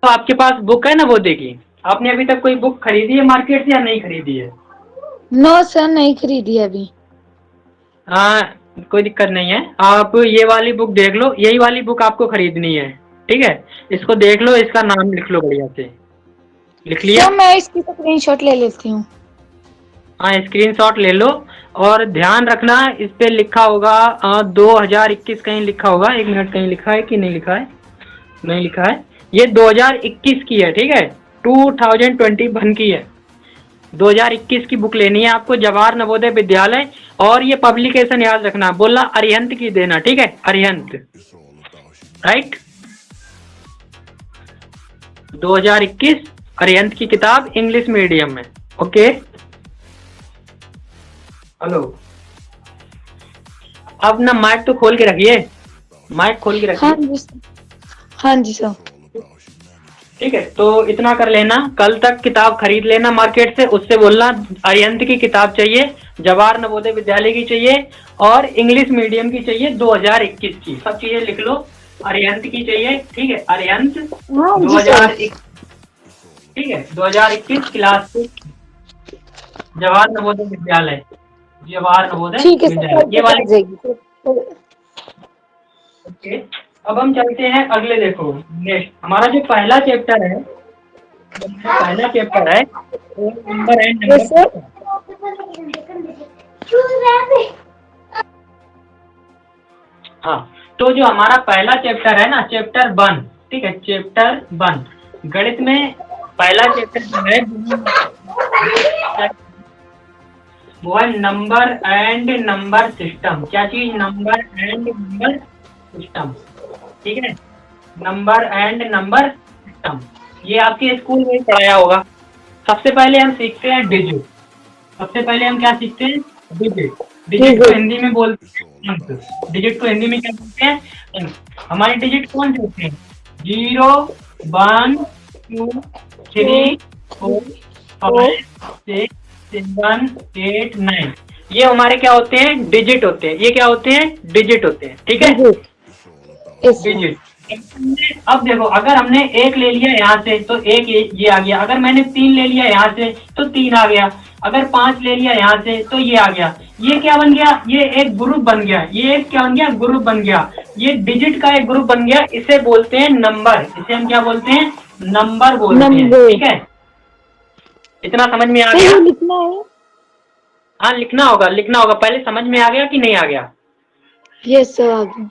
तो आपके पास बुक है नवोदय की? आपने अभी तक कोई बुक खरीदी है मार्केट से या नहीं खरीदी है? नो सर, नहीं खरीदी अभी। हाँ, कोई दिक्कत नहीं है। आप ये वाली बुक देख लो, यही वाली बुक आपको खरीदनी है, ठीक है? इसको देख लो, इसका नाम लिख लो बढ़िया से। लिख लिया? सर मैं इसकी स्क्रीनशॉट ले लेती हूँ। हाँ, स्क्रीनशॉट ले लो। और ध्यान रखना, इस पे लिखा होगा 2021 कहीं लिखा होगा। एक मिनट, कहीं लिखा है कि नहीं लिखा है? नहीं लिखा है। ये 2021 की है, ठीक है? 2021 की है। 2021 की बुक लेनी है आपको, जवाहर नवोदय विद्यालय। और ये पब्लिकेशन याद रखना, बोलना अरिहंत की देना, ठीक है? अरिहंत, राइट? 2021 अरिहंत की किताब, इंग्लिश मीडियम में। Okay, hello. अब ना माइक तो खोल के रखिए, माइक खोल के हाँ रखिए। जी सर। हाँ जी सर। ठीक है, तो इतना कर लेना। कल तक किताब खरीद लेना मार्केट से, उससे बोलना अरिहंत की किताब चाहिए, जवाहर नवोदय विद्यालय की चाहिए, और इंग्लिश मीडियम की चाहिए 2021 की। सब चीजें लिख लो, अरिहंत की चाहिए, ठीक है? अरिहंत हाँ जी सर। 2021, ठीक है? 2021 क्लास 6, जवाहर नवोदय विद्यालय, जवाहर नवोदय ठीक है सर, कल विद्यालय, ये तक आ वाली। जाएगी सर। ओके, अब हम चलते हैं अगले। देखो, नेक्स्ट हमारा जो पहला चैप्टर है, जो हमारा पहला चैप्टर है, वो number and yes number sir. System. हाँ, तो जो हमारा पहला चैप्टर है ना, चैप्टर 1, ठीक है? चैप्टर 1 गणित में पहला चैप्टर जो है वो है नंबर एंड नंबर सिस्टम। क्या चीज? नंबर एंड नंबर सिस्टम, ठीक है? नंबर एंड नंबर सिस्टम, ये आपके स्कूल में ही पढ़ाया होगा। सबसे पहले हम सीखते हैं डिजिट। सबसे पहले हम क्या सीखते हैं? डिजिट। डिजिट को हिंदी में बोलते हैं अंक। डिजिट को हिंदी में क्या बोलते हैं? अंक। हमारे डिजिट कौन से होते हैं? 0, 1, 2, 3, 4, 5, 6, 7, 8, 9। ये हमारे क्या होते हैं? डिजिट होते हैं। ये क्या होते हैं? डिजिट होते हैं, ठीक है? Yes sir. डिजिट। अब देखो, अगर हमने एक ले लिया यहाँ से तो एक ये आ गया। अगर मैंने 3 ले लिया यहाँ से तो 3 आ गया। अगर 5 ले लिया यहाँ से तो ये आ गया। ये क्या बन गया? ये एक ग्रुप बन गया। ये एक क्या बन गया? ग्रुप बन गया। ये डिजिट का एक ग्रुप बन गया। इसे बोलते हैं नंबर। इसे हम क्या बोलते हैं? नंबर बोलते हैं, नंबर। ठीक है? इतना समझ में आ सर गया? ये लिखना है? हाँ, लिखना होगा, लिखना होगा। पहले समझ में आ गया कि नहीं आ गया? यस सर, आ गया।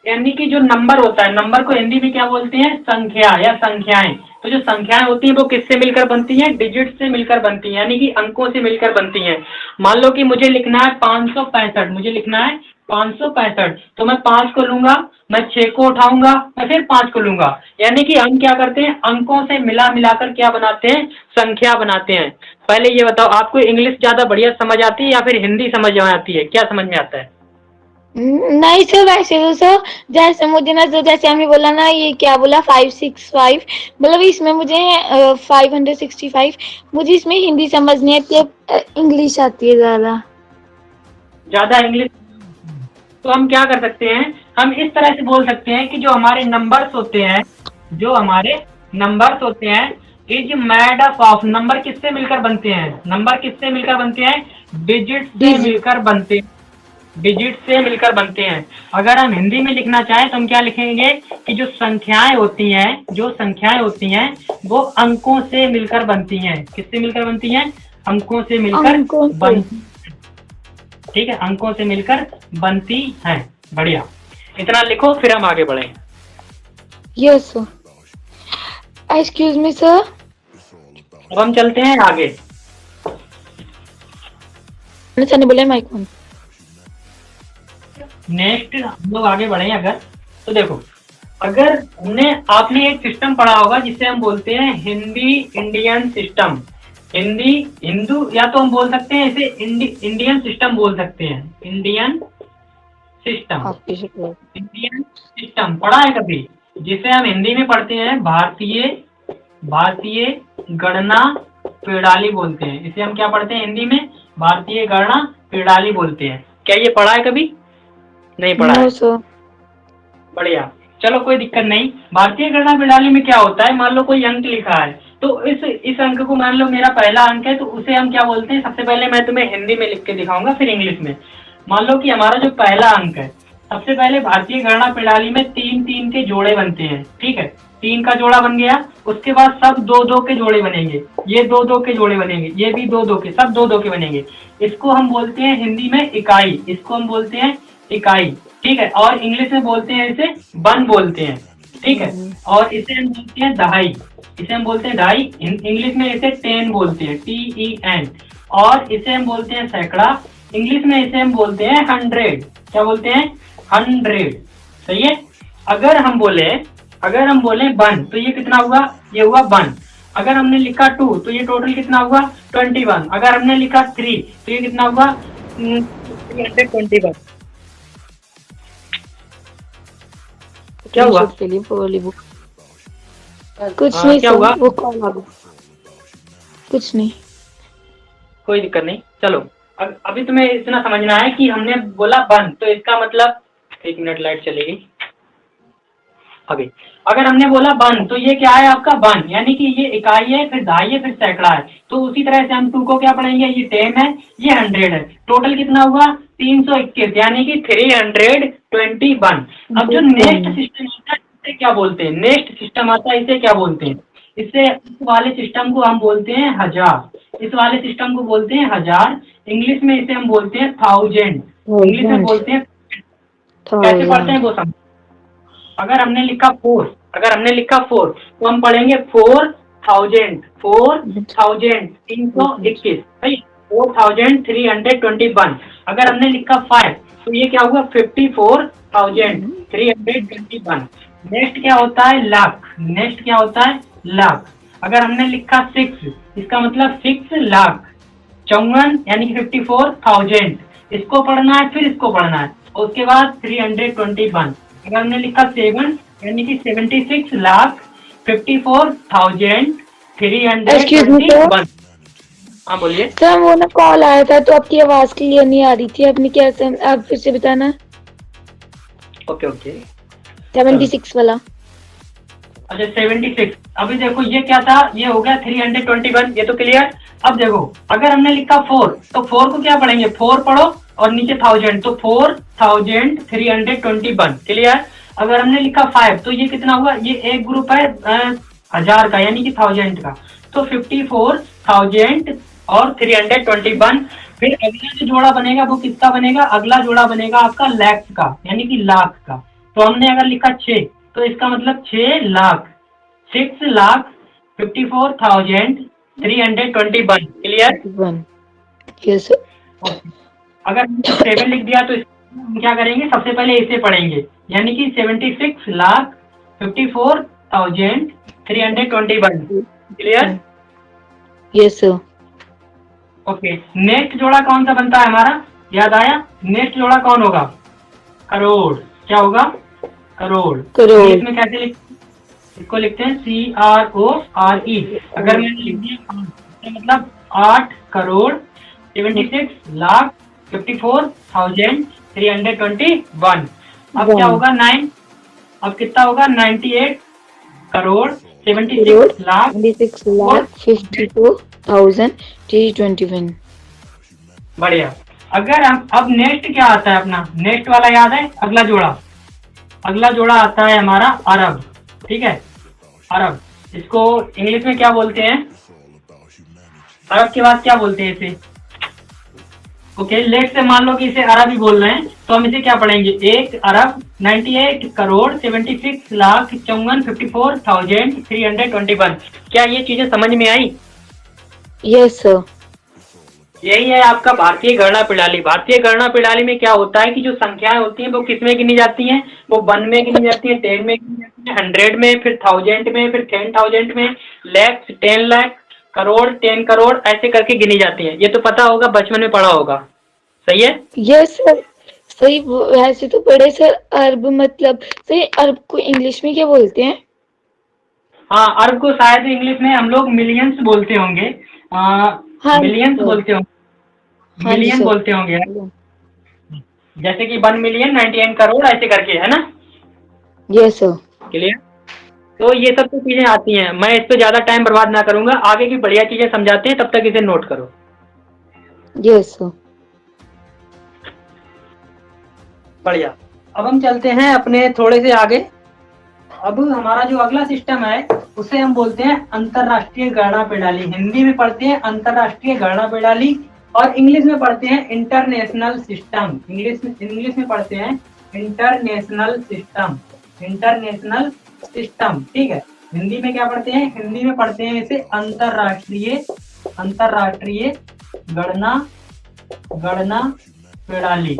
यानी कि जो नंबर होता है, नंबर को हिंदी में क्या बोलते हैं? संख्या या संख्याएं। तो जो संख्याएं होती हैं वो किससे मिलकर बनती हैं? डिजिट से मिलकर बनती हैं, यानी कि अंकों से मिलकर बनती हैं। मान लो कि मुझे लिखना है 565, मुझे लिखना है 565, तो मैं 5 को लूंगा, मैं 6 को उठाऊंगा, मैं फिर 5 को लूंगा। यानी कि हम क्या करते हैं? अंकों से मिला मिलाकर क्या बनाते हैं? संख्या बनाते हैं। पहले ये बताओ, आपको इंग्लिश ज्यादा बढ़िया समझ आती है या फिर हिंदी समझ में आती है? क्या समझ में आता है? नहीं सर, वैसे तो सर जैसे मुझे ना, जो जैसे हमने बोला ना, ये क्या बोला 565, मतलब इसमें मुझे 565, मुझे इसमें हिंदी समझ नहीं आती है, इंग्लिश आती है ज्यादा। ज्यादा इंग्लिश। तो हम क्या कर सकते हैं? हम इस तरह से बोल सकते हैं कि जो हमारे नंबर्स होते हैं, जो हमारे नंबर्स होते हैं, is made up of. Number किससे मिलकर बनते हैं? नंबर किससे मिलकर बनते हैं? डिजिट से डिजिट। मिलकर बनते हैं। डिजिट से मिलकर बनते हैं। अगर हम हिंदी में लिखना चाहें तो हम क्या लिखेंगे कि जो संख्याएं होती हैं, जो संख्याएं होती हैं वो अंकों से मिलकर बनती हैं। किससे मिलकर बनती हैं? अंकों से मिलकर अंकों से। बनती। ठीक है, अंकों से मिलकर बनती हैं। बढ़िया, इतना लिखो, फिर हम आगे बढ़े। Yes sir. Excuse me sir. अब हम चलते हैं आगे। सर ने बोला माइक ऑन। नेक्स्ट हम लोग आगे बढ़े अगर, तो देखो, अगर आपने एक सिस्टम पढ़ा होगा जिसे हम बोलते हैं हिंदी इंडियन सिस्टम। हिंदी हिंदू, या तो हम बोल सकते हैं इसे इंडियन सिस्टम बोल सकते हैं। Indian system. इंडियन सिस्टम पढ़ा है कभी? जिसे हम हिंदी में पढ़ते हैं भारतीय भारतीय गणना प्रणाली बोलते हैं। इसे हम क्या पढ़ते हैं हिंदी में? भारतीय गणना प्रणाली बोलते हैं। क्या ये पढ़ा है कभी? नहीं पढ़ा नो है? सर। बढ़िया। चलो कोई दिक्कत नहीं। भारतीय गणना प्रणाली में क्या होता है, मान लो कोई अंक लिखा है, तो इस अंक को मान लो मेरा पहला अंक है, तो उसे हम क्या बोलते हैं, सबसे पहले मैं तुम्हें हिंदी में लिख के दिखाऊंगा फिर इंग्लिश में। मान लो कि हमारा जो पहला अंक है, सबसे पहले भारतीय गणना प्रणाली में 3-3 के जोड़े बनते हैं, ठीक है, 3 का जोड़ा बन गया, उसके बाद सब 2-2 के जोड़े बनेंगे, ये 2-2 के जोड़े बनेंगे, ये भी 2-2 के, सब 2-2 के बनेंगे। इसको हम बोलते हैं हिंदी में इकाई, इसको हम बोलते हैं इकाई, ठीक है, और इंग्लिश में बोलते हैं इसे बन बोलते हैं, ठीक है, और इसे हम बोलते हैं दहाई, इसे हम बोलते हैं दहाई, इंग्लिश में इसे 10 बोलते हैं, TEN, और इसे हम बोलते हैं सैकड़ा, इंग्लिश में इसे हम बोलते हैं 100, क्या बोलते हैं, 100, सही है। अगर हम बोले वन, तो ये कितना हुआ, ये हुआ वन। अगर हमने लिखा 2, तो ये टोटल कितना हुआ 21। अगर हमने लिखा 3, तो ये कितना हुआ 321। क्या हुआ, कुछ नहीं क्या सर, हुआ, वो कॉल आ गया, कुछ नहीं। कोई दिक्कत नहीं। चलो अभी तुम्हें इतना समझना है कि हमने बोला वन, तो इसका मतलब, 1 मिनट लाइट चलेगी अभी। अगर हमने बोला वन, तो ये क्या है आपका वन, यानी कि ये इकाई है, फिर दहाई है, फिर सैकड़ा है। तो उसी तरह से हम 2 को क्या पढ़ेंगे, ये 10 है, ये 100 है, टोटल कितना हुआ 321, यानी कि 321। अब जो नेक्स्ट सिस्टम आता है इसे क्या बोलते हैं, नेक्स्ट सिस्टम आता है इसे क्या बोलते हैं, इस वाले सिस्टम को हम बोलते हैं हजार, इस वाले सिस्टम को बोलते हैं हजार, इंग्लिश में इसे हम बोलते हैं 1000, इंग्लिश में बोलते हैं, कैसे पढ़ते हैं वो समझ। अगर हमने लिखा 4, तो हम पढ़ेंगे 4000, 321, सही, 4321। अगर हमने लिखा 5, तो ये क्या हुआ 54,321। नेक्स्ट क्या होता है लाख, नेक्स्ट क्या होता है लाख। अगर हमने लिखा 6, इसका मतलब 6 लाख, 54 यानी कि 54,000, इसको पढ़ना है फिर इसको पढ़ना है, उसके बाद 321। अगर हमने लिखा 7, यानी कि 76 लाख 54,321। हाँ बोलिए सर, वो ना कॉल आया था तो आपकी आवाज क्लियर नहीं आ रही थी, आपने क्या, आप फिर से बताना। ओके ओके, 76 वाला। अच्छा 76। अभी देखो ये क्या था, ये हो गया 321, ये तो क्लियर। अब देखो अगर हमने लिखा 4, तो 4 को क्या पढ़ेंगे, 4 पढ़ो और नीचे 1000, तो 4321, क्लियर। अगर हमने लिखा 5, तो ये कितना हुआ, ये एक ग्रुप है 1000 का, यानी कि 1000 का, तो 54,000 और 321। फिर अगला जो जोड़ा बनेगा वो किसका बनेगा, अगला जोड़ा बनेगा आपका लाख का, यानी कि लाख का। तो हमने अगर लिखा 6, तो इसका मतलब 6 लाख, 6,54,321, क्लियर। यस। अगर 7 लिख दिया तो हम क्या करेंगे, सबसे पहले इसे पढ़ेंगे, यानी कि 76,54,321, clear. Yes sir. Okay, next जोड़ा कौन सा बनता है हमारा, याद आया, नेक्स्ट जोड़ा कौन होगा, करोड़। क्या होगा, करोड़। इसमें कैसे इसको लिखते हैं CRORE। अगर मैंने लिख दिया तो मतलब 8 करोड़ 76,54,321। अब क्या होगा 9, अब कितना होगा 98 करोड़ 76 लाख 52,321। बढ़िया। अगर हम अब नेक्स्ट क्या आता है अपना, नेक्स्ट वाला याद है, अगला जोड़ा आता है हमारा अरब, ठीक है, अरब। इसको इंग्लिश में क्या बोलते हैं, अरब के बाद क्या बोलते हैं इसे, ओके, लेट से मान लो कि इसे अरब ही बोल रहे हैं, तो हम इसे क्या पढ़ेंगे, 1 अरब 98 करोड़ 76 लाख 54,321। क्या ये चीजें समझ में आई? Yes sir. यही है आपका भारतीय गणना प्रणाली। भारतीय गणना प्रणाली में क्या होता है कि जो संख्याएं होती हैं वो किस में गिनी जाती हैं, वो 1 में गिनी जाती है, 10 में गिनी जाती है, 100 में, फिर 1000 में, फिर 10,000 में, लाख 10 लाख, करोड़ 10 करोड़, ऐसे करके गिनी जाती है। ये तो पता होगा, बचपन में पढ़ा होगा, सही है। यस सर, सही। वैसे तो पढ़े सर। अरब मतलब सही, अरब को इंग्लिश में क्या बोलते हैं? हाँ, अरब को शायद इंग्लिश में हम लोग मिलियंस बोलते होंगे, मिलियंस बोलते होंगे, मिलियन बोलते होंगे, जैसे कि 1 मिलियन 99 करोड़ ऐसे करके, है ना। Yes sir. क्लियर? तो ये सब तो चीजें आती हैं, मैं इस पे ज्यादा टाइम बर्बाद ना करूंगा, आगे की बढ़िया चीजें समझाते हैं, तब तक इसे नोट करो। Yes sir. बढ़िया। अब हम चलते हैं अपने थोड़े से आगे। अब हमारा जो अगला सिस्टम है उसे हम बोलते हैं अंतरराष्ट्रीय गणना प्रणाली। हिंदी में पढ़ते हैं अंतरराष्ट्रीय गणना प्रणाली और इंग्लिश में पढ़ते हैं इंटरनेशनल सिस्टम। इंग्लिश में पढ़ते हैं इंटरनेशनल सिस्टम। इंटरनेशनल सिस्टम, ठीक है। हिंदी में क्या पढ़ते हैं? हिंदी में पढ़ते हैं इसे अंतरराष्ट्रीय गणना प्रणाली।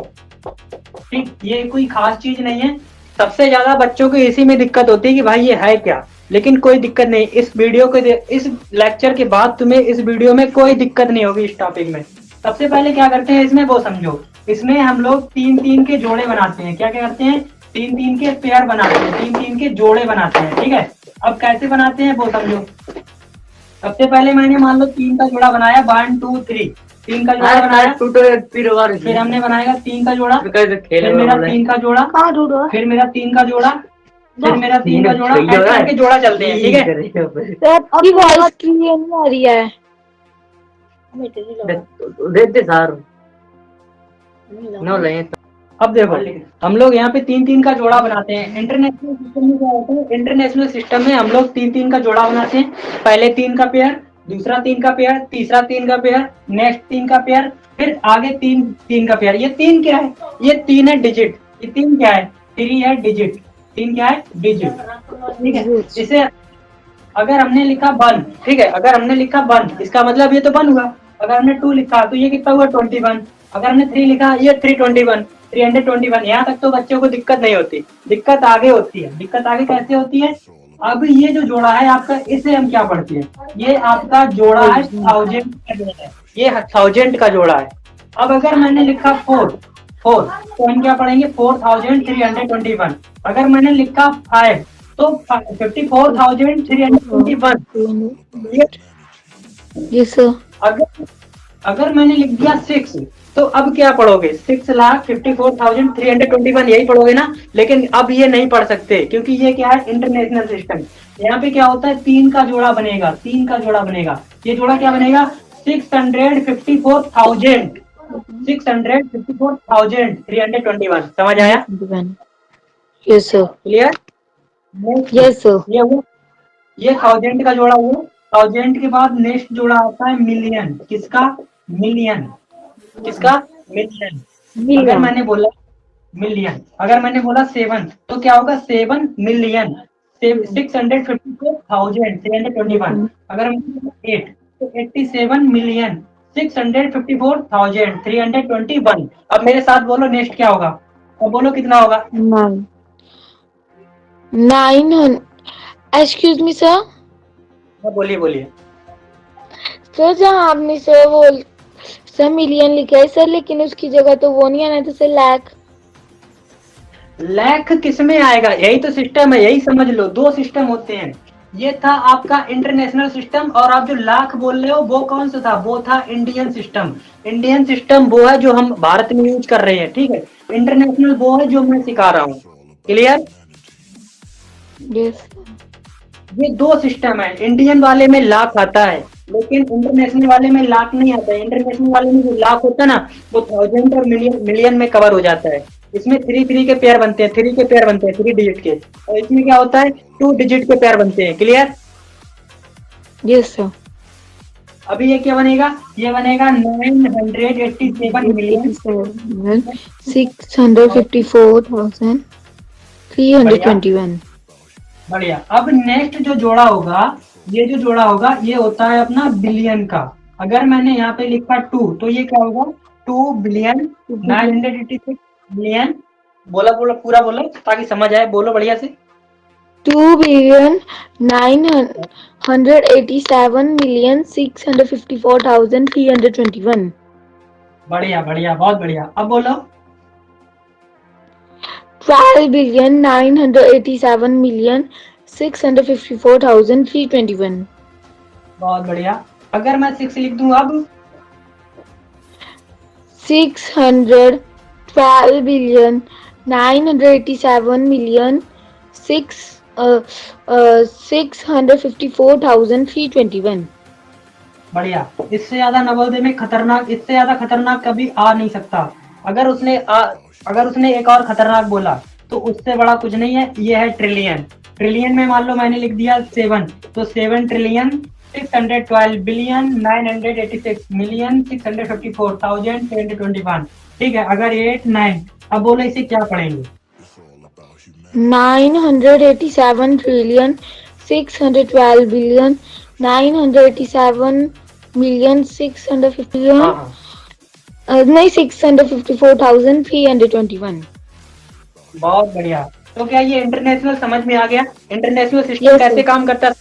ठीक, ये कोई खास चीज नहीं है। सबसे ज्यादा बच्चों को इसी में दिक्कत होती है कि भाई ये है क्या, लेकिन कोई दिक्कत नहीं। इस लेक्चर के बाद तुम्हें इस वीडियो में कोई दिक्कत नहीं होगी इस टॉपिक में। सबसे पहले क्या करते हैं इसमें वो समझो। इसमें हम लोग 3-3 के जोड़े बनाते हैं। क्या क्या करते हैं? 3-3 के पेयर बनाते हैं, 3-3 के जोड़े बनाते हैं, ठीक है। अब कैसे बनाते हैं वो समझो। सबसे पहले मैंने मान लो 3 का जोड़ा बनाया, 1 2 3, 3 का जोड़ा बनाया। फिर हमने बनाएगा 3 का जोड़ा, फिर मेरा 3 का जोड़ा, फिर मेरा 3 का जोड़ा, फिर मेरा 3 का जोड़ा, ऐसे करके जोड़ा चलते हैं, ठीक है। तो आपकी वॉइस क्लियर नहीं आ रही है। देते सार नो ले। अब देखो हम लोग यहाँ पे 3-3 का जोड़ा बनाते हैं। इंटरनेशनल सिस्टम में क्या होता है? इंटरनेशनल सिस्टम में हम लोग 3-3 का जोड़ा बनाते हैं। पहले 3 का पेयर, दूसरा 3 का पेयर, तीसरा 3 का पेयर, नेक्स्ट 3 का पेयर, फिर आगे 3 का पेयर। ये 3 क्या है? ये 3 है डिजिट। ये 3 क्या है? 3 है डिजिट। 3 क्या है? डिजिट, ठीक है। इसे अगर हमने लिखा 1, ठीक है, अगर हमने लिखा 1 इसका मतलब ये तो 1 हुआ। अगर हमने 2 लिखा तो ये कितना हुआ? 21। अगर हमने 3 लिखा ये 321, 321। यहाँ तक तो बच्चों को दिक्कत नहीं होती। दिक्कत आगे होती है। दिक्कत आगे कैसे होती है? अब ये जो जोड़ा है आपका, इसे हम क्या पढ़ते हैं? ये आपका जोड़ा है 1000 का जोड़ा है। ये 1000 का जोड़ा है। अब अगर मैंने लिखा 4 तो हम क्या पढ़ेंगे? 4321। अगर मैंने लिखा 5 तो 54,321। Yes sir. अगर मैंने लिख दिया 6 तो अब क्या पढ़ोगे? 6,54,321 यही पढ़ोगे ना। लेकिन अब ये नहीं पढ़ सकते क्योंकि ये क्या है? International system. यहाँ पे क्या होता है? 3 का जोड़ा बनेगा, 3 का जोड़ा बनेगा। ये जोड़ा क्या बनेगा? 654,321। समझ आया? Yes sir. Clear? Yes sir. ये 1000 का जोड़ा हुआ। 1000 के बाद नेक्स्ट जोड़ा आता है मिलियन। किसका? मिलियन। किसका? मिलियन। अगर मैंने बोला मिलियन, अगर मैंने बोला 7 तो क्या होगा? 7 मिलियन। 654,321। अगर मैंने बोला 8 तो 87 मिलियन 654,321। अब मेरे साथ बोलो नेक्स्ट क्या होगा? अब बोलो कितना होगा? 900. Excuse me sir. बोलिए बोलिए। सर जहाँ आपने सर वो सर मिलियन लिखा है सर, लेकिन उसकी जगह तो वो नहीं आना था सर, लाख किस में आएगा? यही तो सिस्टम है, यही समझ लो। 2 सिस्टम होते हैं। ये था आपका इंटरनेशनल सिस्टम, और आप जो लाख बोल रहे हो वो कौन सा था? वो था इंडियन सिस्टम। इंडियन सिस्टम वो है जो हम भारत में यूज कर रहे हैं, ठीक है। इंटरनेशनल वो है जो मैं सिखा रहा हूँ। क्लियर? Yes. ये 2 सिस्टम है। इंडियन वाले में लाख आता है लेकिन इंटरनेशनल वाले में लाख नहीं आता है। इंटरनेशनल वाले में जो लाख होता है ना वो 1000 और मिलियन में कवर हो जाता है। इसमें 3 के पेयर बनते हैं, 3 के पेयर बनते हैं, 3 डिजिट के। और इसमें क्या होता है? 2 डिजिट के पेयर बनते हैं। क्लियर? Yes sir. अभी ये क्या बनेगा? ये बनेगा 987 मिलियन 654,321. बढ़िया। अब नेक्स्ट जो जोड़ा होगा, ये जो जोड़ा होगा ये होता है अपना बिलियन का। अगर मैंने यहाँ पे लिखा 2 तो ये क्या होगा? 2 बिलियन 986 मिलियन। बोला पूरा बोलो ताकि समझ आए। बोलो बढ़िया से। 2,987,654,321. बढ़िया बढ़िया, बहुत बढ़िया। अब बोलो 12,987,654,321. बहुत बढ़िया। अगर मैं 6 लिख दूं अब 612,987,654,321. 654,321। बढ़िया। इससे ज्यादा नवोदय में खतरनाक, इससे ज्यादा खतरनाक कभी आ नहीं सकता। अगर उसने एक और खतरनाक बोला तो उससे बड़ा कुछ नहीं है। ये है ट्रिलियन। ट्रिलियन में मान लो मैंने लिख दिया 7, तो 7 ट्रिलियन 612,986,654,721। ठीक है। अगर 8 9, अब बोलो इसे क्या पढ़ेंगे? 987,987,650,000,650,000 हाँ हाँ, नहीं 654,321। बहुत बढ़िया। तो क्या ये इंटरनेशनल समझ में आ गया? इंटरनेशनल सिस्टम यस कैसे सर। काम करता है?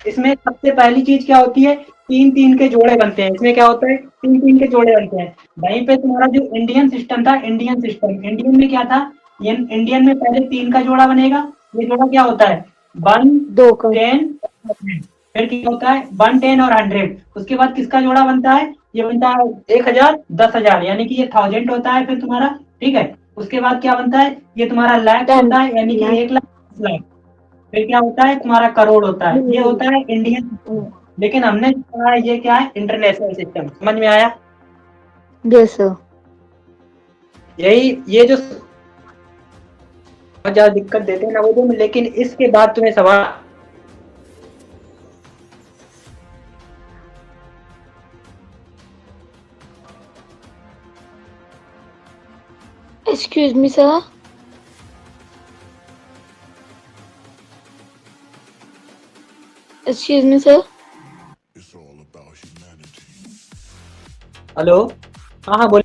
इसमें सबसे पहली चीज क्या होती है? 3 3 के जोड़े बनते हैं। इसमें क्या होता है? 3 3 के जोड़े बनते हैं। वहीं पे तुम्हारा जो इंडियन सिस्टम था, इंडियन में क्या था? ये इंडियन में पहले 3 का जोड़ा बनेगा। ये जोड़ा क्या होता है? 1 दो का 10। फिर क्या होता है? 1 10 और 100। उसके बाद किसका जोड़ा बनता है? ये बनता है 1000 10,000, यानी कि ये 1000 होता है फिर तुम्हारा। ठीक है। उसके बाद क्या बनता है? ये तुम्हारा लैक्स 10 होता है, यानी कि 1 लाख 10 लाख। फिर क्या होता है? तुम्हारा करोड़ होता है। ये होता है इंडियन सिस्टम। लेकिन हमने कहा है ये क्या है? International system. समझ में आया? Yes sir. यही ये जो बहुत ज्यादा दिक्कत देते हैं नवोदय में, लेकिन इसके बाद तुम्हें सवाल। Excuse me sir. Excuse me sir. Hello. हाँ हाँ बोलिए।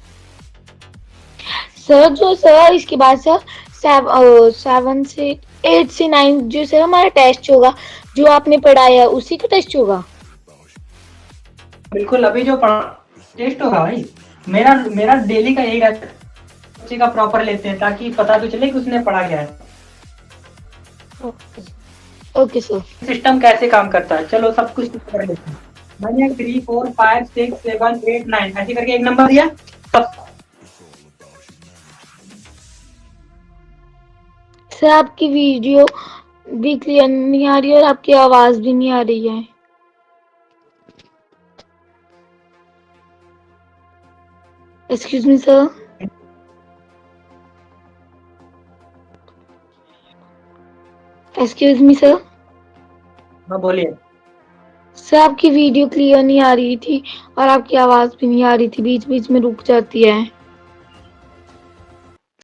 सर जो सर इसके बाद सर 7 से 8 से 9 जो सर हमारा टेस्ट होगा, जो आपने पढ़ाया उसी का टेस्ट होगा। बिल्कुल, अभी जो पढ़ा टेस्ट होगा भाई। मेरा मेरा डेली का यही रहता है, बच्चे का प्रॉपर लेते हैं ताकि पता तो चले कि उसने पढ़ा क्या है। Okay sir. सिस्टम कैसे काम करता है, चलो सब कुछ कर लेते हैं। मैंने 3 4 5 6 7 8 9 ऐसे करके एक नंबर दिया। सब सर आपकी वीडियो भी क्लियर नहीं आ रही और आपकी आवाज भी नहीं आ रही है। Excuse me sir. Excuse me sir. हाँ बोलिए। सर आपकी वीडियो क्लियर नहीं आ रही थी और आपकी आवाज भी नहीं आ रही थी, बीच बीच में रुक जाती है।